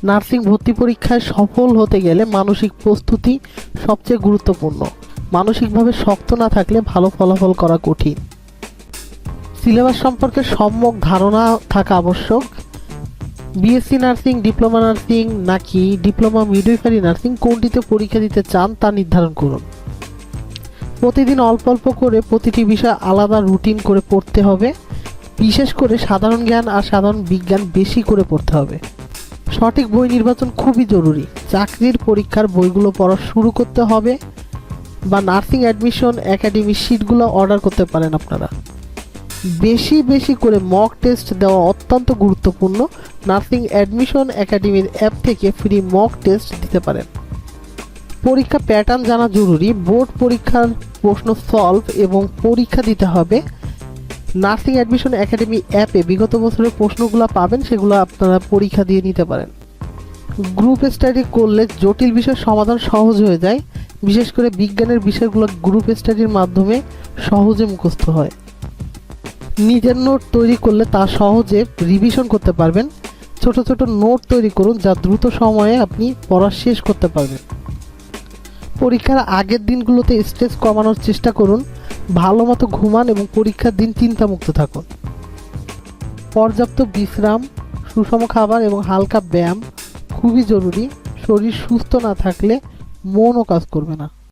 Nursing ভর্তি পরীক্ষায় সফল হতে গেলে মানসিক প্রস্তুতি সবচেয়ে গুরুত্বপূর্ণ। মানসিকভাবে শক্ত না থাকলে ভালো ফলাফল করা কঠিন। সিলেবাস সম্পর্কে সম্যক ধারণা থাকা আবশ্যক। বিএসসি নার্সিং, ডিপ্লোমা নার্সিং নাকি ডিপ্লোমা মিডওয়াইফারি নার্সিং কোনটিতে পরীক্ষা দিতে চান তা নির্ধারণ করুন। প্রতিদিন অল্প অল্প করে প্রতিটি বিষয় আলাদা রুটিন করে পড়তে হবে। বিশেষ করে সাধারণ জ্ঞান আর সাধারণ বিজ্ঞান বেশি করে পড়তে হবে। সঠিক বই নির্বাচন খুবই জরুরি। চাকরির পরীক্ষার বইগুলো পড়া শুরু করতে হবে বা নার্সিং অ্যাডমিশন একাডেমির শিটগুলো অর্ডার করতে পারেন আপনারা। বেশি বেশি করে মক টেস্ট দেওয়া অত্যন্ত গুরুত্বপূর্ণ। নার্সিং অ্যাডমিশন একাডেমির অ্যাপ থেকে ফ্রি মক টেস্ট দিতে পারেন। পরীক্ষা প্যাটার্ন জানা জরুরি। বোর্ড পরীক্ষার প্রশ্ন সলভ এবং পরীক্ষা দিতে হবে। নার্সিং অ্যাডমিশন একাডেমি অ্যাপে বিগত বছরের প্রশ্নগুলো পাবেন, সেগুলো আপনারা পরীক্ষা দিয়ে নিতে পারেন। গ্রুপ স্টাডি করলে জটিল বিষয়ের সমাধান সহজ হয়ে যায়। বিশেষ করে বিজ্ঞানের বিষয়গুলো গ্রুপ স্টাডির মাধ্যমে সহজে মুখস্থ হয়। নিজের নোট তৈরি করলে তা সহজে রিভিশন করতে পারবেন। ছোট ছোট নোট তৈরি করুন যা দ্রুত সময়ে আপনি পড়া শেষ করতে পারবেন। পরীক্ষার আগের দিনগুলোতে স্ট্রেস কমানোর চেষ্টা করুন। ভালো মতো ঘুমান এবং পরীক্ষার দিন চিন্তামুক্ত থাকুন। পর্যাপ্ত বিশ্রাম, সুষম খাবার এবং হালকা ব্যায়াম খুবই জরুরি। শরীর সুস্থ না থাকলে মনও কাজ করবে না।